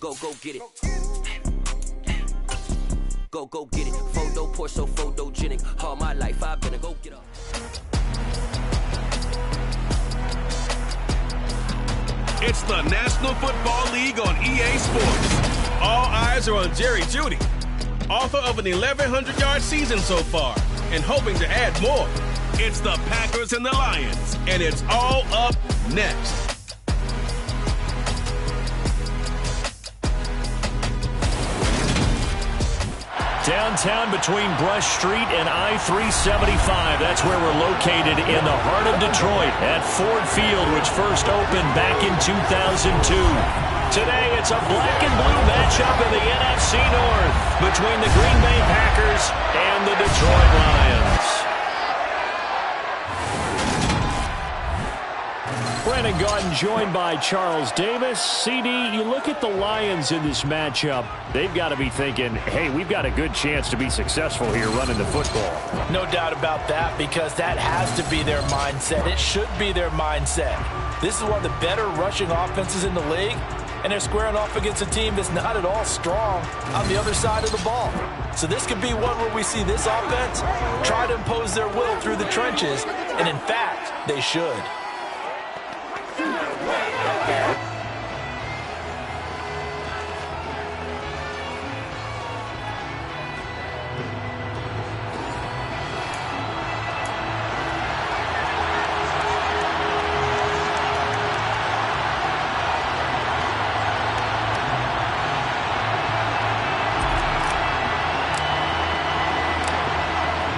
Go get it. Go get it. Photo poor, so photogenic. All my life I've been a go get up. It's the National Football League on EA Sports. All eyes are on Jerry Jeudy, author of an 1,100-yard season so far, and hoping to add more. It's the Packers and the Lions, and it's all up next. Downtown between Brush Street and I-375. That's where we're located in the heart of Detroit at Ford Field, which first opened back in 2002. Today, it's a black and blue matchup in the NFC North between the Green Bay Packers and the Detroit Lions. Brandon Gaudin joined by Charles Davis. CD, you look at the Lions in this matchup, they've got to be thinking, hey, we've got a good chance to be successful here running the football. No doubt about that, because that has to be their mindset. It should be their mindset. This is one of the better rushing offenses in the league, and they're squaring off against a team that's not at all strong on the other side of the ball. So this could be one where we see this offense try to impose their will through the trenches, and in fact, they should.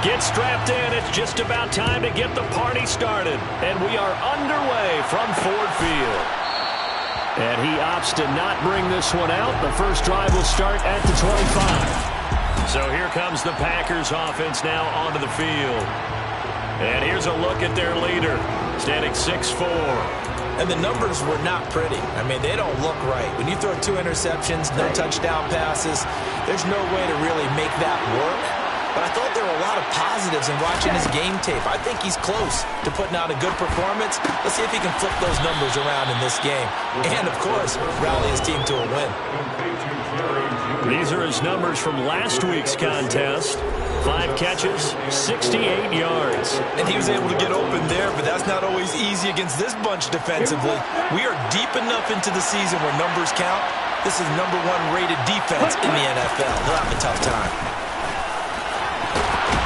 Get strapped in. It's just about time to get the party started. And we are underway from Ford Field. And he opts to not bring this one out. The first drive will start at the 25. So here comes the Packers offense now onto the field. And here's a look at their leader, standing 6'4". And the numbers were not pretty. I mean, they don't look right. When you throw 2 interceptions, no touchdown passes, there's no way to really make that work. But I thought there were a lot of positives in watching his game tape. I think he's close to putting out a good performance. Let's see if he can flip those numbers around in this game. And, of course, rally his team to a win. These are his numbers from last week's contest. 5 catches, 68 yards. And he was able to get open there, but that's not always easy against this bunch defensively. We are deep enough into the season where numbers count. This is #1 rated defense in the NFL. They'll have a tough time.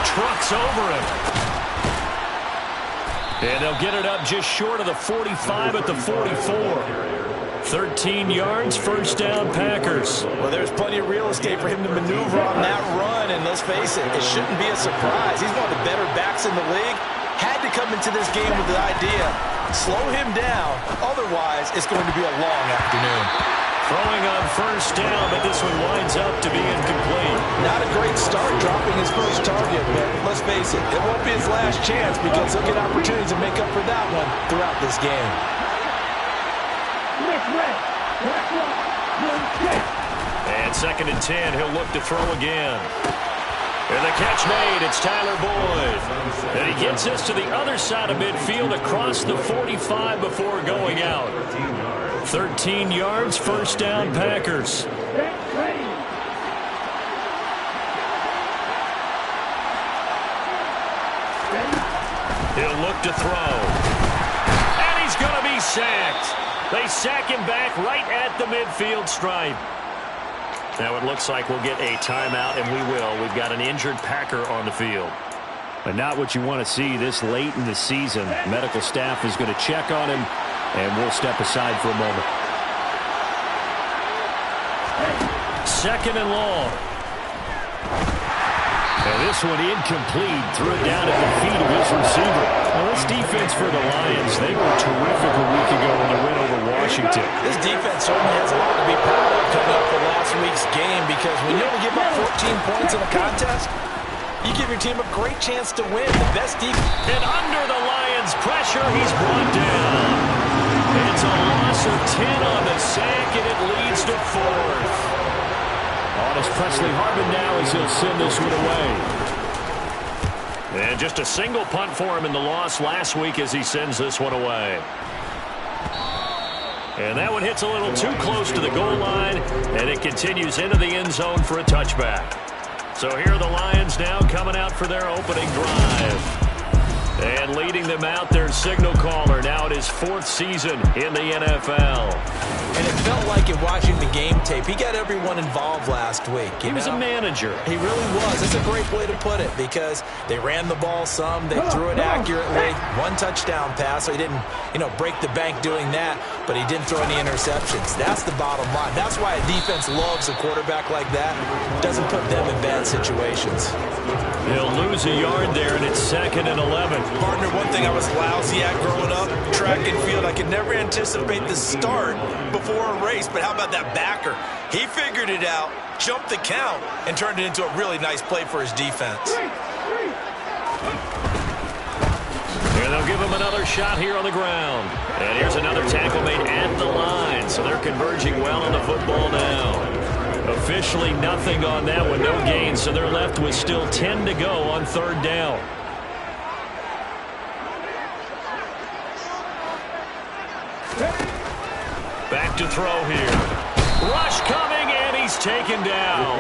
Trucks over him. And they'll get it up just short of the 45 at the 44. 13 yards, first down, Packers. Well, there's plenty of real estate for him to maneuver on that run, and let's face it, it shouldn't be a surprise. He's one of the better backs in the league. Had to come into this game with the idea, slow him down, otherwise it's going to be a long afternoon. Throwing on first down, but this one winds up to be incomplete. Not a great start dropping his first target, but let's face it, it won't be his last chance because he'll get opportunities to make up for that one throughout this game. And 2nd and 10, he'll look to throw again. And the catch made, it's Tyler Boyd. And he gets this to the other side of midfield across the 45 before going out. 13 yards, first down, Packers. He'll look to throw. And he's going to be sacked. They sack him back right at the midfield stripe. Now it looks like we'll get a timeout, and we will. We've got an injured Packer on the field. But not what you want to see this late in the season. Medical staff is going to check on him, and we'll step aside for a moment. 2nd and long. And this one incomplete. Threw it down at the feet of his receiver. Now this defense for the Lions, they were terrific a week ago in the win over Washington. This defense certainly has a lot to be proud of coming up for last week's game, because when you only give up 14 points in a contest, you give your team a great chance to win. The best defense. And under the Lions' pressure, he's brought down. It's a loss of 10 on the sack, and it leads to 4th. On is Presley Harvin now as he'll send this one away. And just a single punt for him in the loss last week as he sends this one away. And that one hits a little too close to the goal line, and it continues into the end zone for a touchback. So here are the Lions now coming out for their opening drive. And leading them out, their signal caller, now in his 4th season in the NFL. And it felt like in watching the game tape, he got everyone involved last week. He was a manager. He really was. That's a great way to put it because they ran the ball some, they threw it accurately. 1 touchdown pass, so he didn't, break the bank doing that, but he didn't throw any interceptions. That's the bottom line. That's why a defense loves a quarterback like that. Doesn't put them in bad situations. They'll lose a yard there, and it's 2nd and 11. Partner, one thing I was lousy at growing up, track and field, I could never anticipate the start before a race, but how about that backer? He figured it out, jumped the count, and turned it into a really nice play for his defense. And they'll give him another shot here on the ground. And here's another tackle made at the line, so they're converging well on the football now. Officially nothing on that one, no gain, so they're left with still 10 to go on 3rd down. Back to throw here. Rush coming, and he's taken down.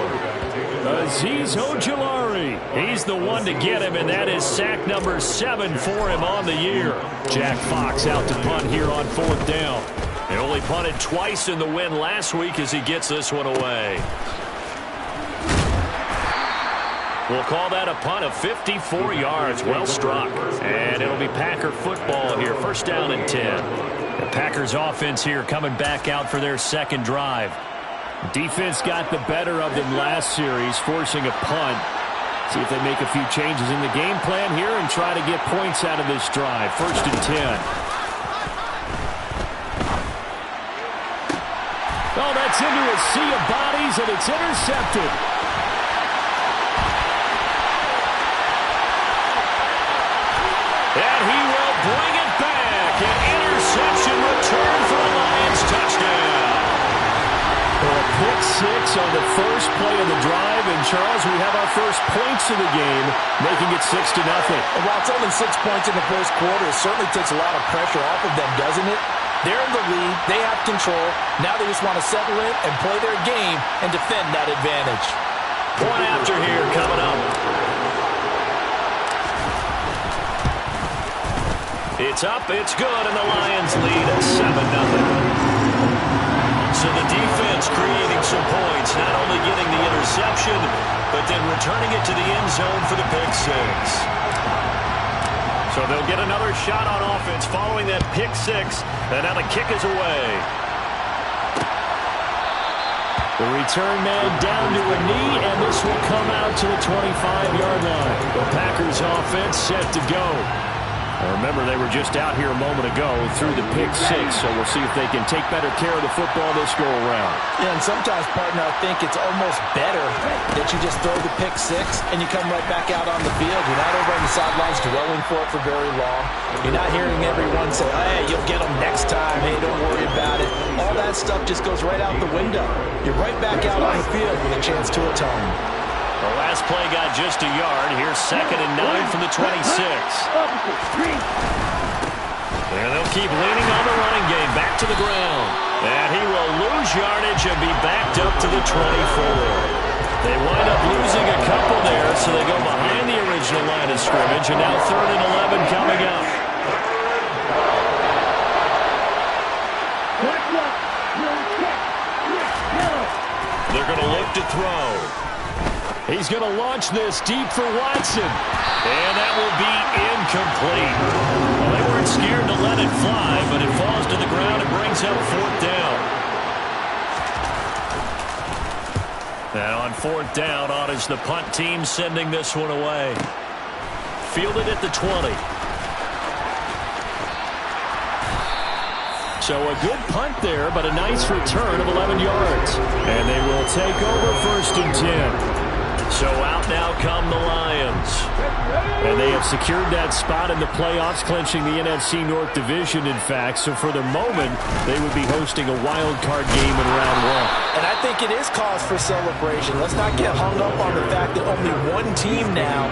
Azeez Ojulari. He's the one to get him, and that is sack number 7 for him on the year. Jack Fox out to punt here on 4th down. He only punted twice in the win last week as he gets this one away. We'll call that a punt of 54 yards. Well struck. And it'll be Packer football here. 1st down and 10. The Packers offense here coming back out for their 2nd drive. Defense got the better of them last series, forcing a punt. See if they make a few changes in the game plan here and try to get points out of this drive. 1st and 10. Oh, that's into a sea of bodies, and it's intercepted. And he will bring it back. An interception return for a Lions touchdown. A pick 6 on the first play of the drive. And, Charles, we have our first points of the game, making it 6-0. And while it's only 6 points in the first quarter, it certainly takes a lot of pressure off of them, doesn't it? They're in the lead. They have control. Now they just want to settle in and play their game and defend that advantage. Point after here coming up. It's up, it's good, and the Lions lead at 7-0. So the defense creating some points, not only getting the interception, but then returning it to the end zone for the pick 6. So they'll get another shot on offense following that pick 6, and now the kick is away. The return man down to a knee, and this will come out to the 25-yard line. The Packers offense set to go. Remember, they were just out here a moment ago through the pick 6, so we'll see if they can take better care of the football this go-around. Yeah, and sometimes, partner, I think it's almost better that you just throw the pick 6 and you come right back out on the field. You're not over on the sidelines dwelling for it for very long. You're not hearing everyone say, hey, you'll get them next time. Hey, don't worry about it. All that stuff just goes right out the window. You're right back out on the field with a chance to atone. The last play got just a yard. Here's 2nd and 9 from the 26. And they'll keep leaning on the running game. Back to the ground. And he will lose yardage and be backed up to the 24. They wind up losing a couple there, so they go behind the original line of scrimmage. And now 3rd and 11 coming up. They're going to look to throw. He's going to launch this deep for Watson. And that will be incomplete. Well, they weren't scared to let it fly, but it falls to the ground and brings up 4th down. And on 4th down, on is the punt team sending this one away. Fielded at the 20. So a good punt there, but a nice return of 11 yards. And they will take over 1st and 10. So out now come the Lions. And they have secured that spot in the playoffs, clinching the NFC North Division, in fact. So for the moment, they would be hosting a wild card game in round 1. And I think it is cause for celebration. Let's not get hung up on the fact that only one team now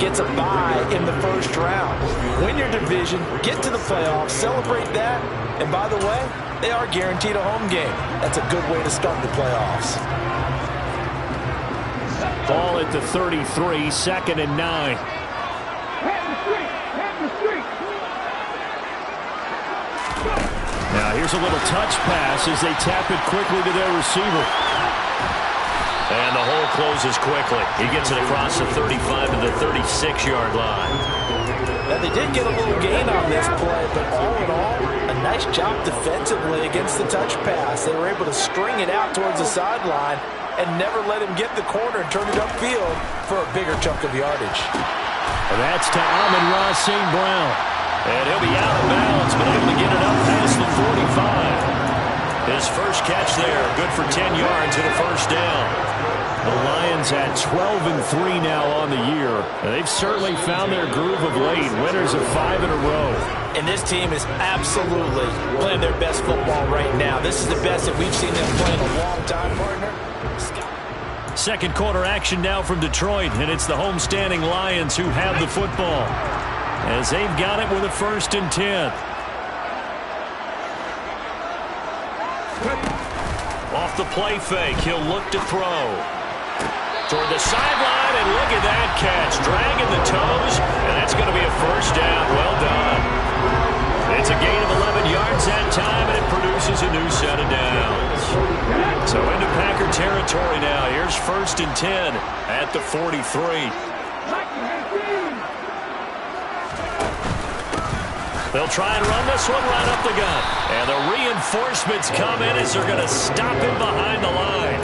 gets a bye in the first round. Win your division, get to the playoffs, celebrate that, and by the way, they are guaranteed a home game. That's a good way to start the playoffs. Ball at the 33, 2nd and 9. Now here's a little touch pass as they tap it quickly to their receiver. And the hole closes quickly. He gets it across the 35 to the 36-yard line. Now they did get a little gain on this play, but all in all, a nice job defensively against the touch pass. They were able to string it out towards the sideline and never let him get the corner and turn it upfield for a bigger chunk of yardage. And that's to Amon-Ra St. Brown. And he'll be out of bounds, but able to get it up past the 45. His first catch there, good for 10 yards and a first down. The Lions at 12-3 now on the year. They've certainly found their groove of late, winners of 5 in a row. And this team is absolutely playing their best football right now. This is the best that we've seen them play in a long time, partner. Second quarter action now from Detroit, and it's the homestanding Lions who have the football, as they've got it with a 1st and 10. Off the play fake, he'll look to throw. Toward the sideline, and look at that catch. Dragging the toes, and that's going to be a first down. Well done. It's a gain of 11 yards that time, and it produces a new set of downs. So into Packer territory now. Here's 1st and 10 at the 43. They'll try and run this one right up the gut. And the reinforcements come in as they're going to stop him behind the line.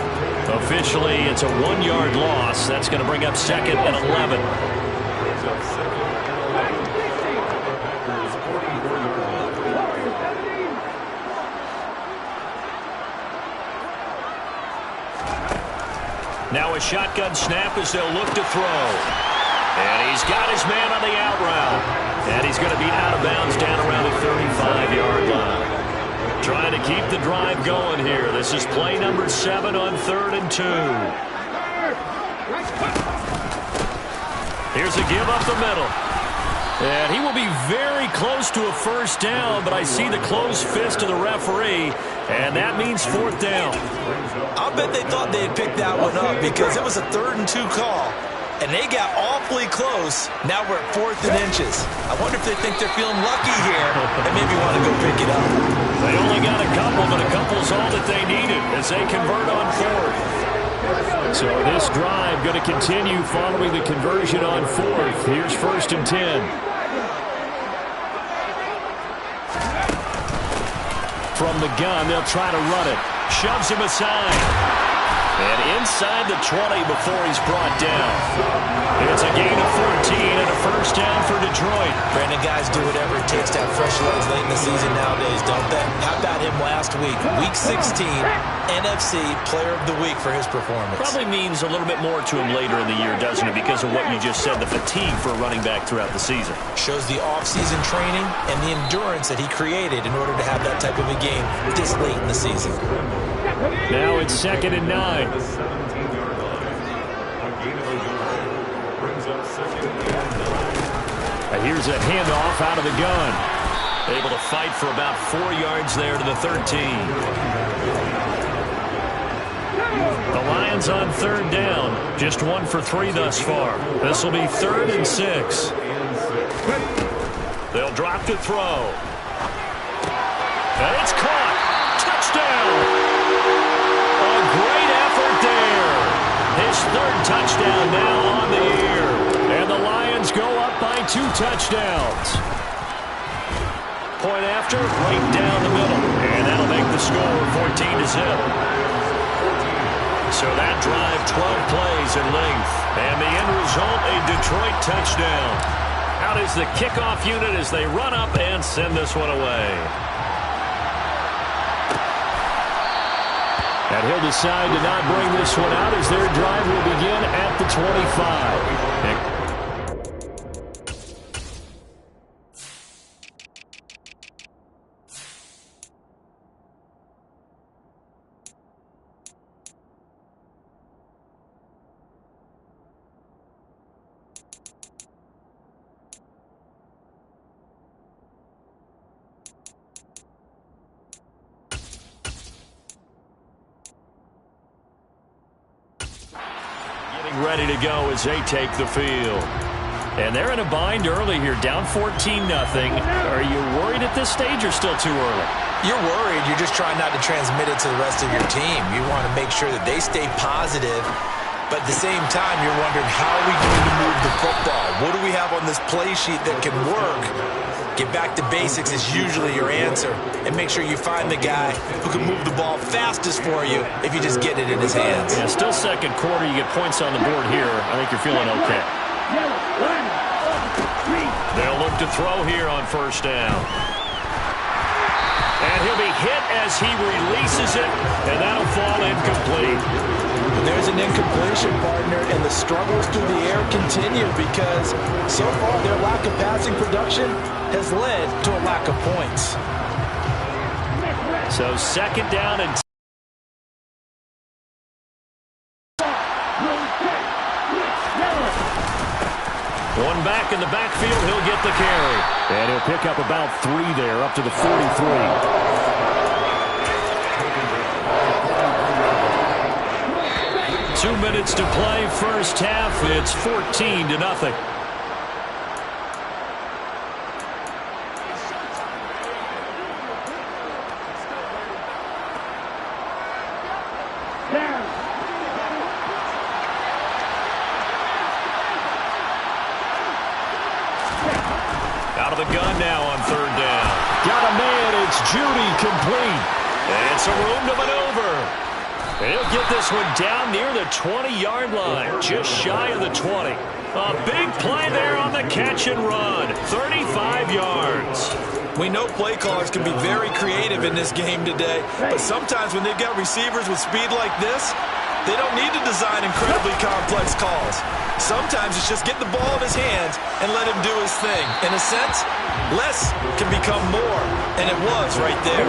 Officially, it's a 1-yard loss. That's going to bring up 2nd and 11. Now a shotgun snap as they'll look to throw. And he's got his man on the out route. And he's going to be out of bounds down around the 35-yard line. Trying to keep the drive going here. This is play number 7 on 3rd and 2. Here's a give up the middle. And he will be very close to a first down, but I see the closed fist of the referee, and that means 4th down. I'll bet they thought they had picked that one up because it was a 3rd and 2 call. And they got awfully close. Now we're at 4th and inches. I wonder if they think they're feeling lucky here and maybe want to go pick it up. They only got a couple, but a couple's all that they needed as they convert on 4th. So this drive going to continue following the conversion on 4th. Here's 1st and 10. From the gun, they'll try to run it. Shoves him aside. And inside the 20 before he's brought down. It's a gain of 14 and a first down for Detroit. Brandon, guys do whatever it takes to have fresh legs late in the season nowadays, don't they? How about him last week? Week 16, NFC Player of the Week for his performance. Probably means a little bit more to him later in the year, doesn't it? Because of what you just said, the fatigue for a running back throughout the season. Shows the off-season training and the endurance that he created in order to have that type of a game this late in the season. Now it's 2nd and 9. Here's a handoff out of the gun. Able to fight for about 4 yards there to the 13. The Lions on 3rd down. Just 1 for 3 thus far. This will be 3rd and 6. They'll drop to throw. And it's caught. Touchdown. A great effort there. His 3rd touchdown now on the year. And the Lions go up by 2 touchdowns. Point after, right down the middle. And that'll make the score 14-0. So that drive, 12 plays in length. And the end result, a Detroit touchdown. Out is the kickoff unit as they run up and send this one away. And he'll decide to not bring this one out as their drive will begin at the 25. ready to go as they take the field. And they're in a bind early here, down 14-0. Are you worried at this stage or still too early? You're worried. You're just trying not to transmit it to the rest of your team. You want to make sure that they stay positive, but at the same time, you're wondering, how are we going to move the football? What do we have on this play sheet that can work? Get back to basics is usually your answer, and make sure you find the guy who can move the ball fastest for you if you just get it in his hands. Yeah, still second quarter. You get points on the board here. I think you're feeling okay. They'll look to throw here on first down. And he'll be hit as he releases it, and that'll fall incomplete. There's an incompletion, partner, and the struggles through the air continue because so far their lack of passing production has led to a lack of points. So second down and one back in the backfield, he'll get the carry. And he'll pick up about 3 there, up to the 43. 2 minutes to play, first half. It's 14-0. Out of the gun now on third down. Got a man, it's Judy, complete. And it's a room to maneuver. He'll get this one down near the 20-yard line, just shy of the 20. A big play there on the catch and run, 35 yards. We know play callers can be very creative in this game today, but sometimes when they've got receivers with speed like this, they don't need to design incredibly complex calls. Sometimes it's just get the ball in his hands and let him do his thing. In a sense, less can become more, and it was right there.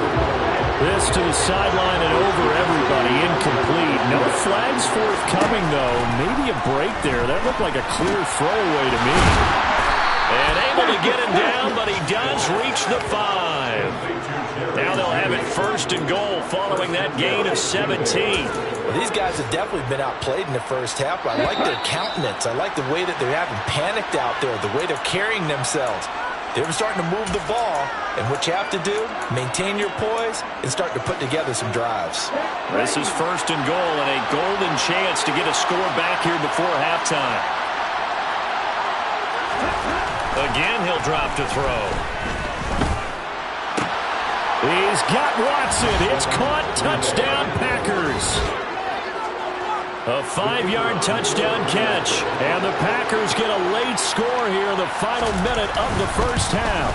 This to the sideline and over everybody, incomplete. No flags forthcoming, though. Maybe a break there. That looked like a clear throwaway to me. And able to get him down, but he does reach the 5. Now they'll have it first and goal following that gain of 17. Well, these guys have definitely been outplayed in the first half, but I like their countenance. I like the way that they're having panicked out there, the way they're carrying themselves. They're starting to move the ball, and what you have to do, maintain your poise and start to put together some drives. This is first and goal, and a golden chance to get a score back here before halftime. Again, he'll drop to throw. He's got Watson. It's caught. Touchdown, Packers. A 5-yard touchdown catch. And the Packers get a late score here in the final minute of the first half.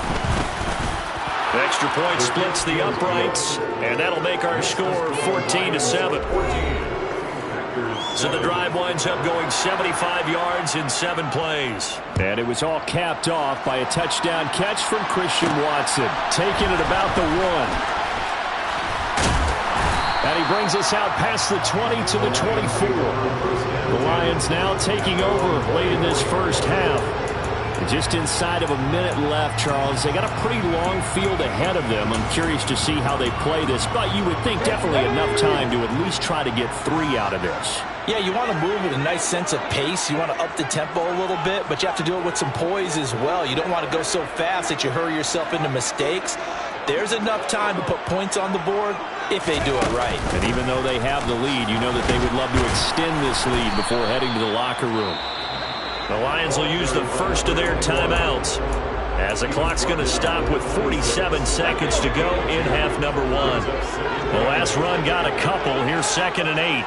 Extra point splits the uprights, and that'll make our score 14-7. So the drive winds up going 75 yards in 7 plays. And it was all capped off by a touchdown catch from Christian Watson, taking it about the 1. And he brings us out past the 20 to the 24. The Lions now taking over late in this first half. And just inside of a minute left, Charles. They got a pretty long field ahead of them. I'm curious to see how they play this, but you would think definitely enough time to at least try to get 3 out of this. Yeah, you want to move with a nice sense of pace. You want to up the tempo a little bit, but you have to do it with some poise as well. You don't want to go so fast that you hurry yourself into mistakes. There's enough time to put points on the board if they do it right. And even though they have the lead, you know that they would love to extend this lead before heading to the locker room. The Lions will use the first of their timeouts as the clock's going to stop with 47 seconds to go in half number 1. The last run got a couple. Here's 2nd and 8.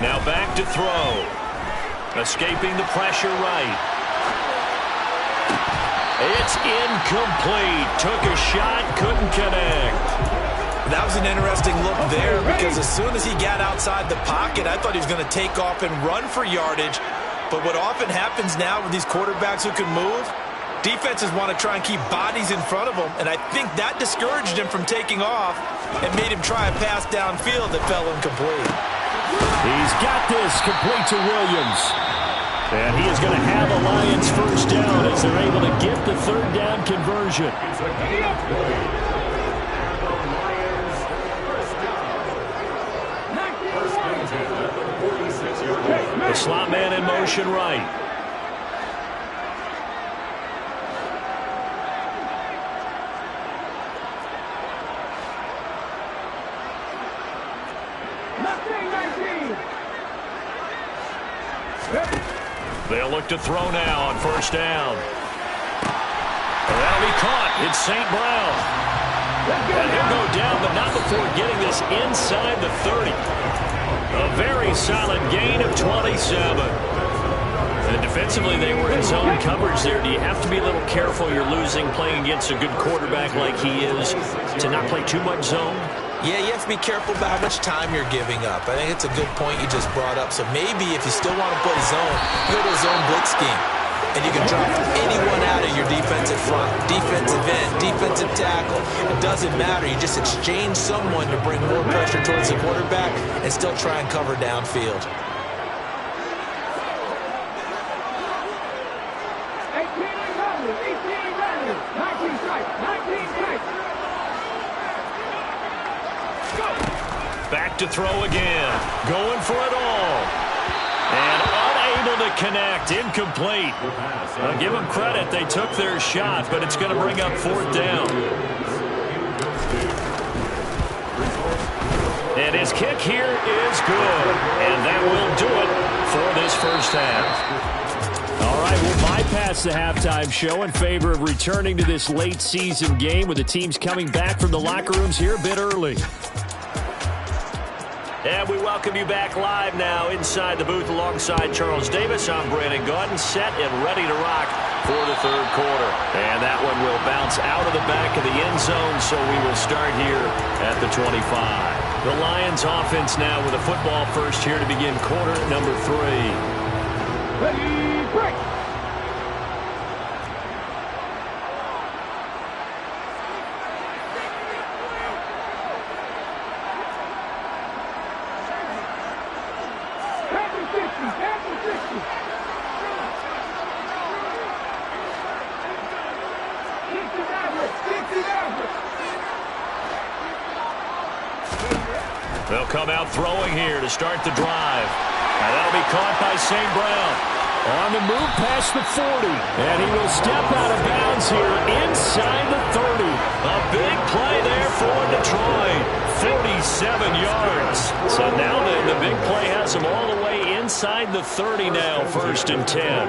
Now back to throw. Escaping the pressure right. It's incomplete. Took a shot, couldn't connect. That was an interesting look there because as soon as he got outside the pocket, I thought he was going to take off and run for yardage. But what often happens now with these quarterbacks who can move, defenses want to try and keep bodies in front of them, and I think that discouraged him from taking off and made him try a pass downfield that fell incomplete. He's got this complete to Williams. And he is going to have a Lions first down as they're able to get the 3rd down conversion. pushing right. They'll look to throw now on first down. That'll be caught. It's St. Brown. And he'll go down, but not before getting this inside the 30. A very solid gain of 27. And defensively, they were in zone coverage there. Do you have to be a little careful you're losing playing against a good quarterback like he is to not play too much zone? Yeah, you have to be careful about how much time you're giving up. I think it's a good point you just brought up. So maybe if you still want to play zone, you go to a zone blitz scheme. And you can drop anyone out of your defensive front, defensive end, defensive tackle. It doesn't matter. You just exchange someone to bring more pressure towards the quarterback and still try and cover downfield. 19 strikes. Back to throw again. Going for it all. And unable to connect. Incomplete. I'll give them credit. They took their shot, but it's going to bring up fourth down. And his kick here is good. And that will do it for this first half. All right, we'll bypass the halftime show in favor of returning to this late season game with the teams coming back from the locker rooms here a bit early. And we welcome you back live now inside the booth alongside Charles Davis. I'm Brandon Gaudin, set and ready to rock for the third quarter. And that one will bounce out of the back of the end zone, so we will start here at the 25. The Lions offense now with a football first here to begin quarter number 3. Ready, break. They'll come out throwing here to start the drive. And that'll be caught by St. Brown. On the move past the 40. And he will step out of bounds here inside the 30. A big play there for Detroit. 47 yards. So now the big play has them all the way inside the 30 now, 1st and 10.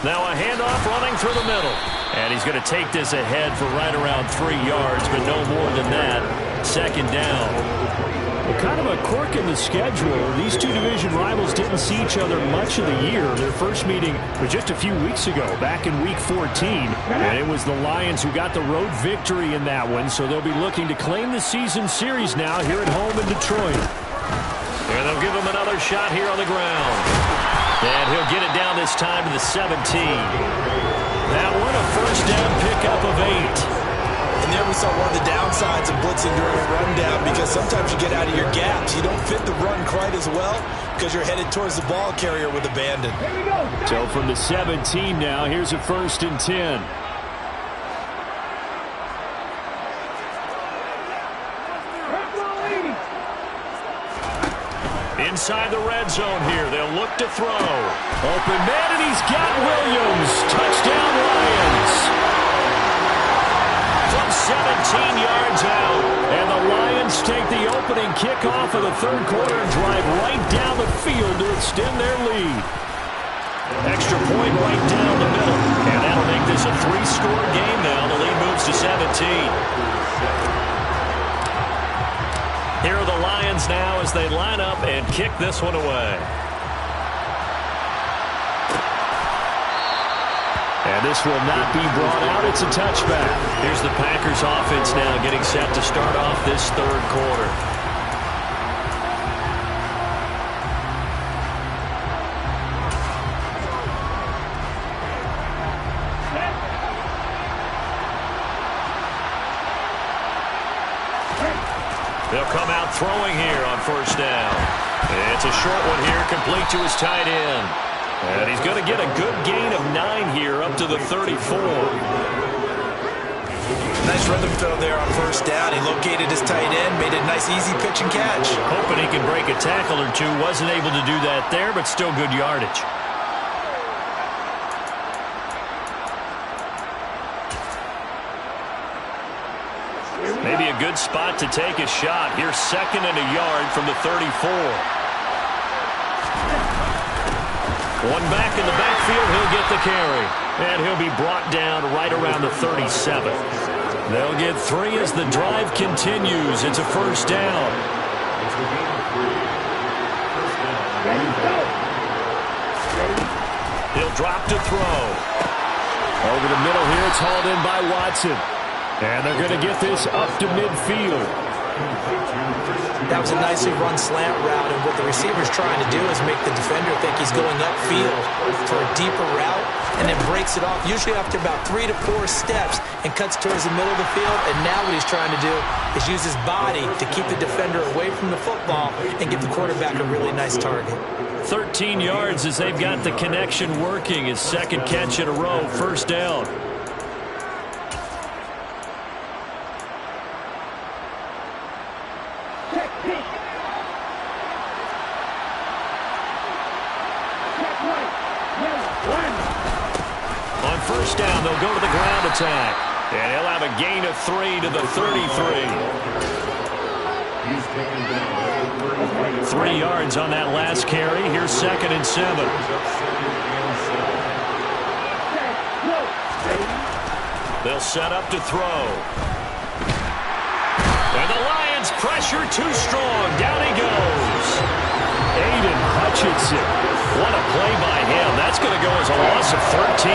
Now a handoff running through the middle. And he's going to take this ahead for right around 3 yards, but no more than that. 2nd down. Well, kind of a quirk in the schedule. These two division rivals didn't see each other much of the year. Their first meeting was just a few weeks ago, back in Week 14. And it was the Lions who got the road victory in that one, so they'll be looking to claim the season series now here at home in Detroit. And they'll give him another shot here on the ground. And he'll get it down this time to the 17. That one a first down pickup of 8. And there we saw one of the downsides of blitzing during a rundown, because sometimes you get out of your gaps. You don't fit the run quite as well because you're headed towards the ball carrier with abandon. So from the 17 now, here's a 1st and 10. Inside the red zone here. They'll look to throw. Open man, and he's got Williams. Touchdown, Lions. From 17 yards out. And the Lions take the opening kickoff of the third quarter and drive right down the field to extend their lead. Extra point right down the middle. And that'll make this a 3-score game now. The lead moves to 17. Here are the Lions now as they line up and kick this one away. And this will not be brought out. It's a touchback. Here's the Packers offense now getting set to start off this third quarter. They'll come out throwing here on first down. It's a short one here, complete to his tight end. And he's going to get a good gain of 9 here up to the 34. Nice rhythm throw there on first down. He located his tight end, made a nice easy pitch and catch. Hoping he can break a tackle or two. Wasn't able to do that there, but still good yardage. Maybe a good spot to take a shot. Here's 2nd and a yard from the 34. One back in the backfield. He'll get the carry. And he'll be brought down right around the 37. They'll get 3 as the drive continues. It's a first down. He'll drop to throw. Over the middle here, it's hauled in by Watson. And they're going to get this up to midfield. That was a nicely run slant route, and what the receiver's trying to do is make the defender think he's going upfield for a deeper route, and then breaks it off, usually after about 3 to 4 steps, and cuts towards the middle of the field. And now what he's trying to do is use his body to keep the defender away from the football and give the quarterback a really nice target. 13 yards as they've got the connection working. His 2nd catch in a row, first down. On first down, they'll go to the ground attack. And he'll have a gain of 3 to the 33. 3 yards on that last carry. Here's 2nd and 7. They'll set up to throw. And the Lions pressure too strong. Down he goes. Aiden Hutchinson. What a play by him. That's going to go as a loss of 13.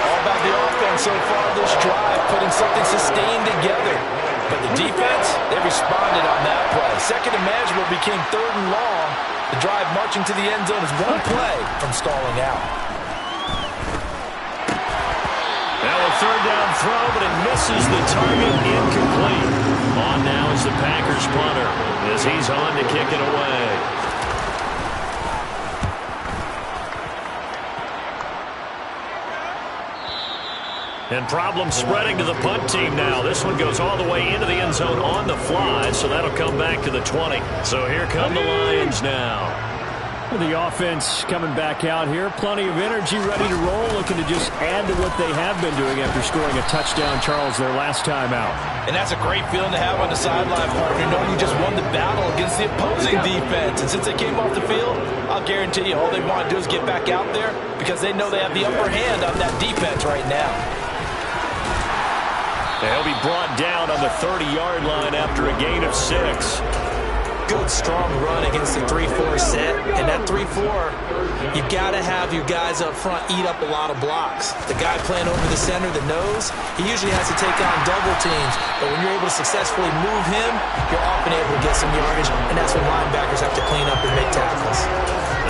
All about the offense so far this drive, putting something sustained together. But the defense, they responded on that play. Second and manageable became 3rd and long. The drive marching to the end zone is one play from stalling out. Now a 3rd down throw, but it misses the target, incomplete. On now is the Packers punter as he's on to kick it away. And problems spreading to the punt team now. This one goes all the way into the end zone on the fly, so that'll come back to the 20. So here come the Lions now. The offense coming back out here. Plenty of energy, ready to roll, looking to just add to what they have been doing after scoring a touchdown, Charles, their last time out. And that's a great feeling to have on the sideline, partner, knowing you just won the battle against the opposing defense. And since they came off the field, I'll guarantee you all they want to do is get back out there because they know they have the upper hand on that defense right now. They'll be brought down on the 30-yard line after a gain of 6. Good, strong run against the 3-4 set. And that 3-4, you've got to have your guys up front eat up a lot of blocks. The guy playing over the center, the nose, he usually has to take on double teams. But when you're able to successfully move him, you're often able to get some yardage. And that's when linebackers have to clean up and make tackles.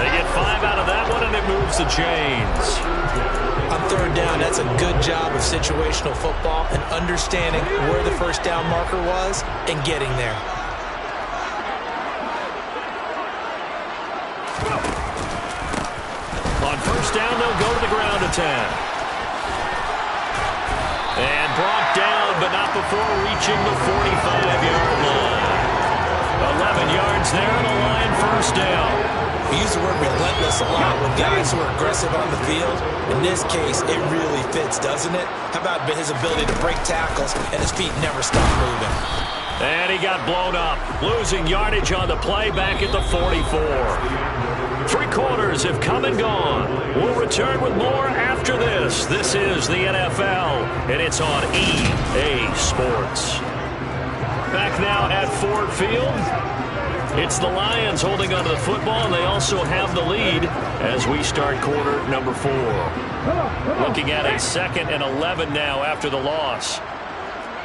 They get 5 out of that one, and it moves the chains. On 3rd down, that's a good job of situational football and understanding where the first down marker was and getting there. On first down, they'll go to the ground attack. And brought down, but not before reaching the 45-yard line. 11 yards there on a line first down. We use the word relentless a lot with guys who are aggressive on the field. In this case, it really fits, doesn't it? How about his ability to break tackles and his feet never stop moving? And he got blown up, losing yardage on the play back at the 44. 3 quarters have come and gone. We'll return with more after this. This is the NFL, and it's on EA Sports. Back now at Ford Field. It's the Lions holding onto the football, and they also have the lead as we start quarter number 4. Looking at a 2nd and 11 now after the loss.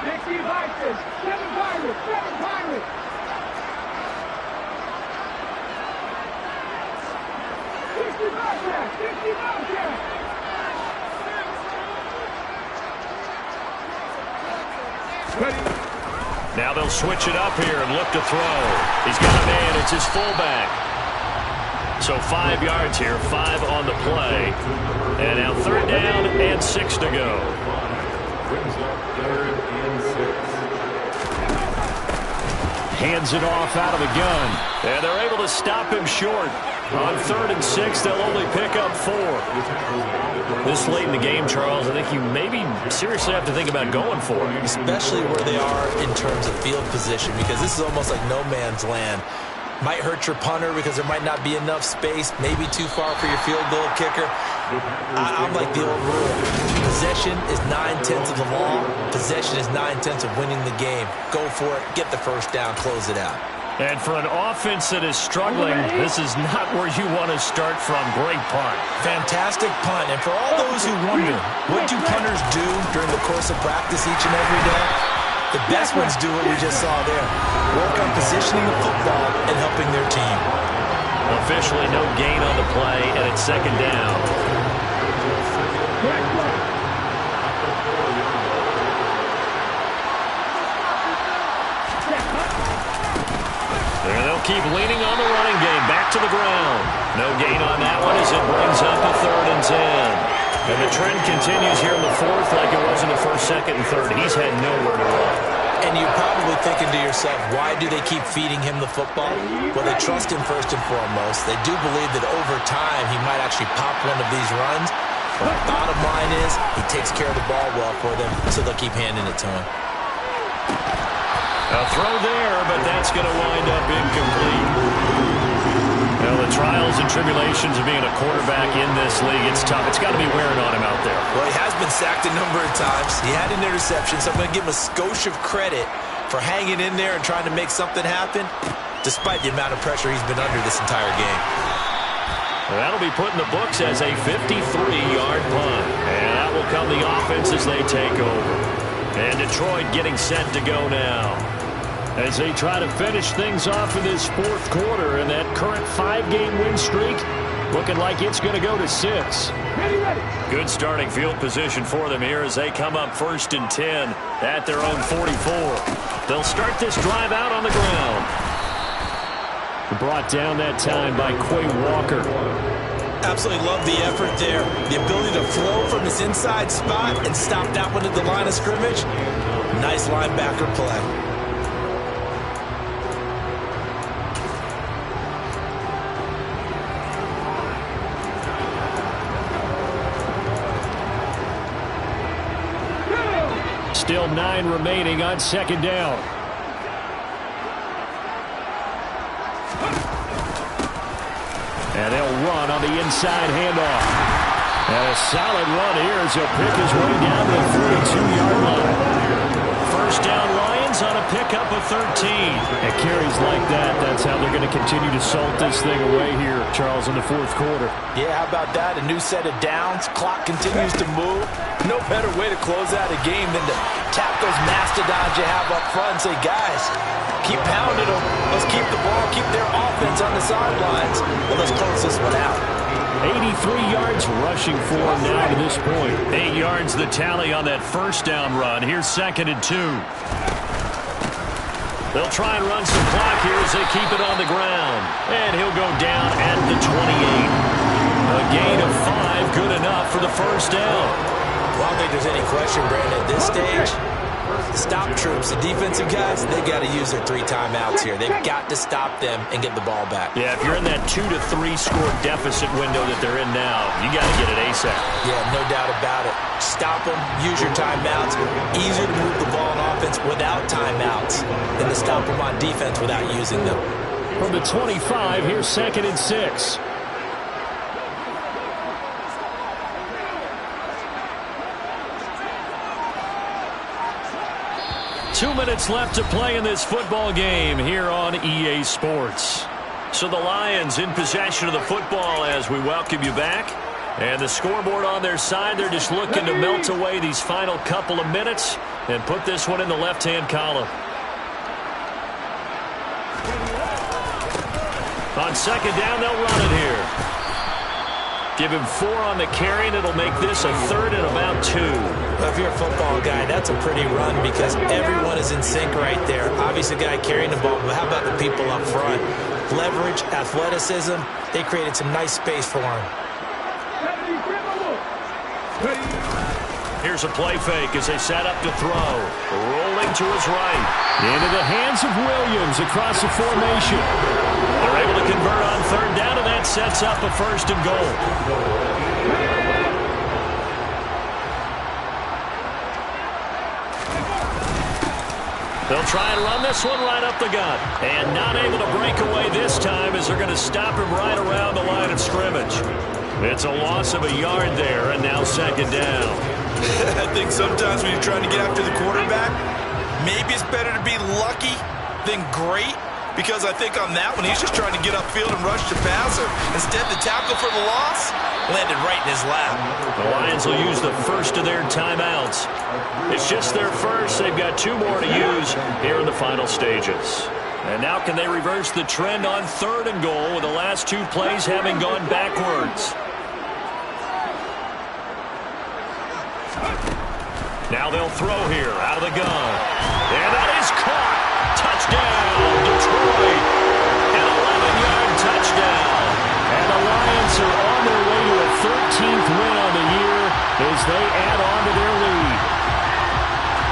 60 boxes, 7 pirates, 7 pirates. 60 boxes, 60 boxes. Ready. Now they'll switch it up here and look to throw. He's got a man. It's his fullback. So 5 yards here, 5 on the play. And now 3rd down and 6 to go. Hands it off out of the gun. And they're able to stop him short. On 3rd and 6, they'll only pick up 4. This late in the game, Charles, I think you maybe seriously have to think about going for it. Especially where they are in terms of field position, because this is almost like no man's land. Might hurt your punter because there might not be enough space, maybe too far for your field goal kicker. I'm like the old rule. Possession is 9/10 of the law. Possession is 9/10 of winning the game. Go for it. Get the first down. Close it out. And for an offense that is struggling, this is not where you want to start from. Great punt. Fantastic punt. And for all those who wonder, what do punters do during the course of practice each and every day? The best ones do what we just saw there. Work on positioning the football and helping their team. Officially no gain on the play, and it's 2nd down. And they'll keep leaning on the running game. Back to the ground. No gain on that one as it brings up a 3rd and 10. And the trend continues here in the 4th like it was in the 1st, 2nd, and 3rd. He's had nowhere to run. And you're probably thinking to yourself, why do they keep feeding him the football? Well, they trust him first and foremost. They do believe that over time he might actually pop one of these runs. But the bottom line is he takes care of the ball well for them, so they'll keep handing it to him. A throw there, but that's going to wind up incomplete. Well, the trials and tribulations of being a quarterback in this league, it's tough. It's got to be wearing on him out there. Well, he has been sacked a number of times. He had an interception, so I'm going to give him a skosh of credit for hanging in there and trying to make something happen, despite the amount of pressure he's been under this entire game. Well, that'll be put in the books as a 53-yard punt. And that will come the offense as they take over. And Detroit getting set to go now, as they try to finish things off in this 4th quarter, and that current 5-game win streak looking like it's going to go to 6. Good starting field position for them here as they come up 1st and 10 at their own 44. They'll start this drive out on the ground. Brought down that time by Quay Walker. Absolutely love the effort there. The ability to flow from his inside spot and stop that one at the line of scrimmage. Nice linebacker play. Still 9 remaining on 2nd down. And they'll run on the inside handoff. And a solid run here as he'll pick his way down to the 42-yard line. 1st down, Lions on a pickup of 13. And carries like that, that's how they're going to continue to salt this thing away here, Charles, in the 4th quarter. Yeah, how about that? A new set of downs. Clock continues to move. No better way to close out a game than to tap those mastodons you have up front and say, guys, keep pounding them. Let's keep the ball, keep their offense on the sidelines, and let's close this one out. 83 yards rushing for him now to this point. 8 yards the tally on that 1st down run. Here's 2nd and 2. They'll try and run some clock here as they keep it on the ground. And he'll go down at the 28. A gain of 5, good enough for the 1st down. Well, I don't think there's any question, Brandon, at this stage. The stop troops, the defensive guys, they got to use their 3 timeouts here. They've got to stop them and get the ball back. Yeah, if you're in that 2 to 3 score deficit window that they're in now, you got to get it ASAP. Yeah, no doubt about it. Stop them, use your timeouts. Easier to move the ball on offense without timeouts than to stop them on defense without using them. From the 25, here's 2nd and 6. 2 minutes left to play in this football game here on EA Sports. So the Lions in possession of the football as we welcome you back. And the scoreboard on their side, they're just looking to melt away these final couple of minutes and put this one in the left-hand column. On 2nd down, they'll run it here. Give him 4 on the carry, and it'll make this a 3rd and about 2. Well, if you're a football guy, that's a pretty run because everyone is in sync right there. Obviously, the guy carrying the ball, but how about the people up front? Leverage, athleticism, they created some nice space for him. Here's a play fake as they set up to throw. Rolling to his right. Into the hands of Williams across the formation. They're able to convert on third down, and that sets up a 1st and goal. They'll try and run this one right up the gut. And not able to break away this time as they're going to stop him right around the line of scrimmage. It's a loss of a yard there, and now 2nd down. I think sometimes when you're trying to get after the quarterback, maybe it's better to be lucky than great. Because I think on that one, he's just trying to get upfield and rush the passer. Instead, the tackle for the loss landed right in his lap. The Lions will use the first of their timeouts. It's just their first. They've got 2 more to use here in the final stages. And now can they reverse the trend on 3rd and goal with the last 2 plays having gone backwards? Now they'll throw here out of the gun. And that is caught. Touchdown, Detroit. An 11-yard touchdown. And the Lions are on their way to a 13th win on the year as they add on to their lead.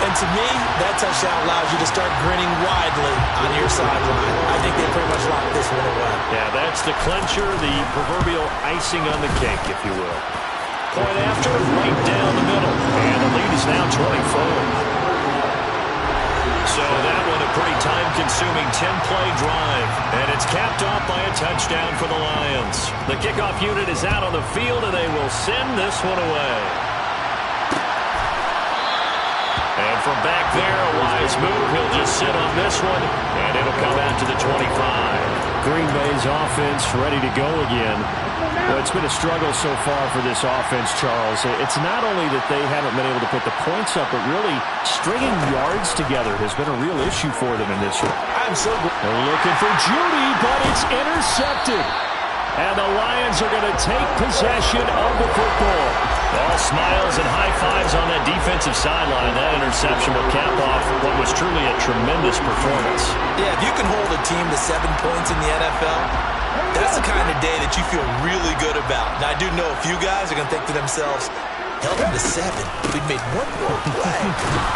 And to me, that touchdown allows you to start grinning widely on your sideline. I think they pretty much locked this one away. Yeah, that's the clincher, the proverbial icing on the cake, if you will. Point after, right down the middle. And the lead is now 24. So that one a pretty time-consuming 10-play drive. And it's capped off by a touchdown for the Lions. The kickoff unit is out on the field, and they will send this one away. And from back there, a wise move. He'll just sit on this one, and it'll come out to the 25. Green Bay's offense ready to go again. Well, it's been a struggle so far for this offense, Charles. It's not only that they haven't been able to put the points up, but really stringing yards together has been a real issue for them in this one. I'm so good. They're looking for Judy, but it's intercepted. And the Lions are going to take possession of the football. All smiles and high fives on that defensive sideline. That interception will cap off what was truly a tremendous performance. Yeah, if you can hold a team to 7 points in the NFL, that's the kind of day that you feel really good about. And I do know a few guys are going to think to themselves, held them to 7. We'd made 1 more play.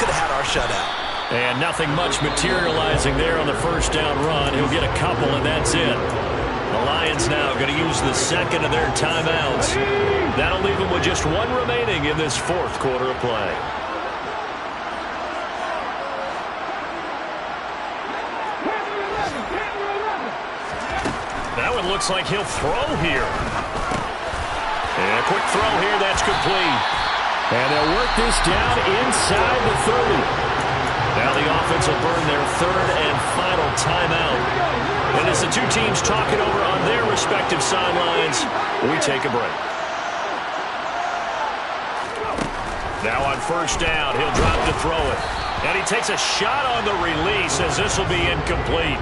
Could have had our shutout. And nothing much materializing there on the 1st down run. He'll get a couple, and that's it. The Lions now going to use the 2nd of their timeouts. That'll leave them with just 1 remaining in this 4th quarter of play. That one looks like he'll throw here. And a quick throw here, that's complete. And they'll work this down inside the 30. Now the offense will burn their 3rd and final timeout. And as the 2 teams talk it over on their respective sidelines, we take a break. Now on 1st down, he'll drop to throw it. And he takes a shot on the release as this will be incomplete.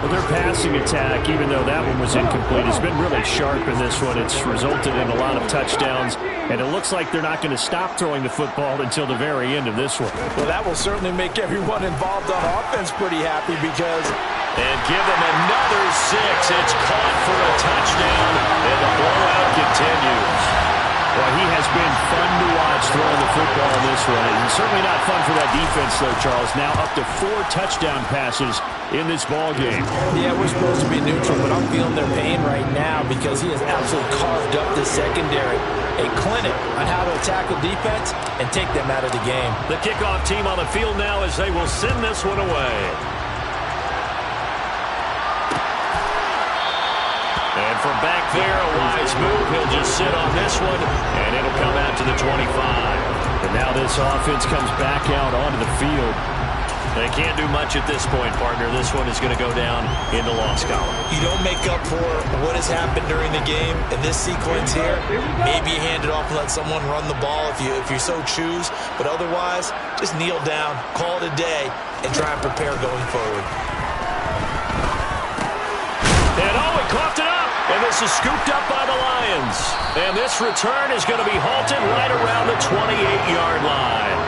Well, their passing attack, even though that one was incomplete, has been really sharp in this one. It's resulted in a lot of touchdowns, and it looks like they're not going to stop throwing the football until the very end of this one. Well, that will certainly make everyone involved on offense pretty happy because... And give them another 6. It's caught for a touchdown, and the blowout continues. Well, he has been fun to watch throwing the football in this one. And certainly not fun for that defense, though, Charles. Now up to 4 touchdown passes in this ball game. Yeah, we're supposed to be neutral, but I'm feeling their pain right now because he has absolutely carved up the secondary. A clinic on how to attack the defense and take them out of the game. The kickoff team on the field now as they will send this one away. And from back there, a wise move. He'll just sit on this one, and it'll come out to the 25. And now this offense comes back out onto the field. They can't do much at this point, partner. This one is going to go down in the loss column. You don't make up for what has happened during the game in this sequence here. Maybe you hand it off and let someone run the ball if you so choose. But otherwise, just kneel down, call it a day, and try and prepare going forward. And he coughed it up. And this is scooped up by the Lions. And this return is going to be halted right around the 28-yard line.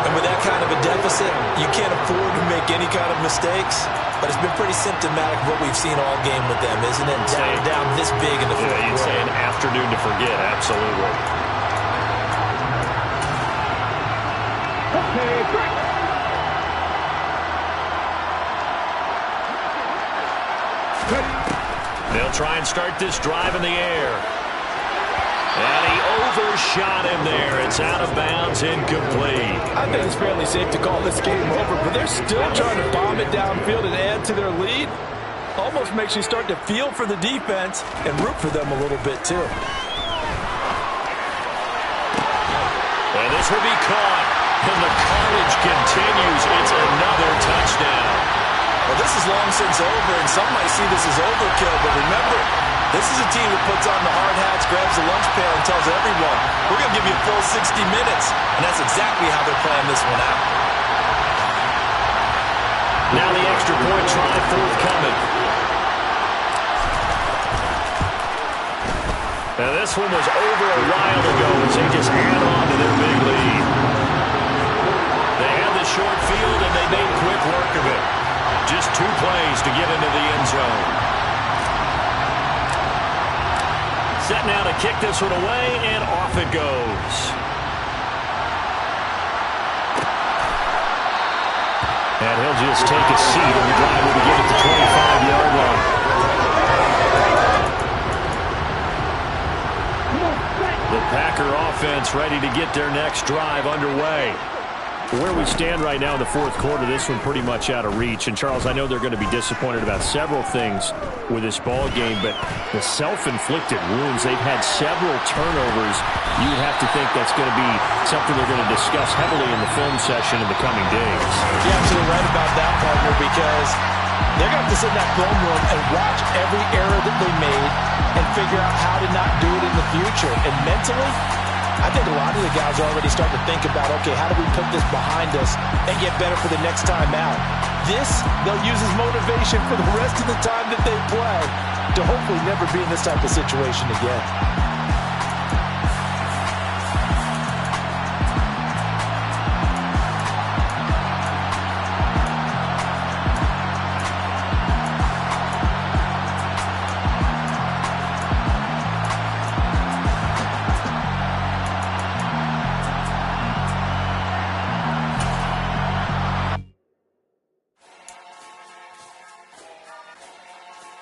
And with that kind of a deficit, you can't afford to make any kind of mistakes. But it's been pretty symptomatic of what we've seen all game with them, isn't it? Down this big in the fourth quarter. You'd say an afternoon to forget, absolutely. They'll try and start this drive in the air. And he overshot him there. It's out of bounds, incomplete. I think it's fairly safe to call this game over, but they're still trying to bomb it downfield and add to their lead. Almost makes you start to feel for the defense and root for them a little bit, too. And this will be caught. And the carnage continues. It's another touchdown. Well, this is long since over, and some might see this as overkill, but remember, this is a team that puts on the hard hats, grabs the lunch pail, and tells everyone, we're going to give you a full 60 minutes, and that's exactly how they're playing this one out. Now the extra point try forthcoming. Now this one was over a while ago as they just add on to their big lead. They had the short field, and they made quick work of it. Just 2 plays to get into the end zone. Set now to kick this one away, and off it goes. And he'll just take a seat, and the drive will begin at the 25-yard line. The Packer offense ready to get their next drive underway. Where we stand right now in the fourth quarter, this one pretty much out of reach. And, Charles, I know they're going to be disappointed about several things with this ball game, but the self-inflicted wounds, they've had several turnovers. You would have to think that's going to be something they're going to discuss heavily in the film session in the coming days. You're absolutely right about that, partner, because they're going to have to sit in that film room and watch every error that they made and figure out how to not do it in the future. And mentally, I think a lot of the guys are already starting to think about, okay, how do we put this behind us and get better for the next time out? This, they'll use as motivation for the rest of the time that they play to hopefully never be in this type of situation again.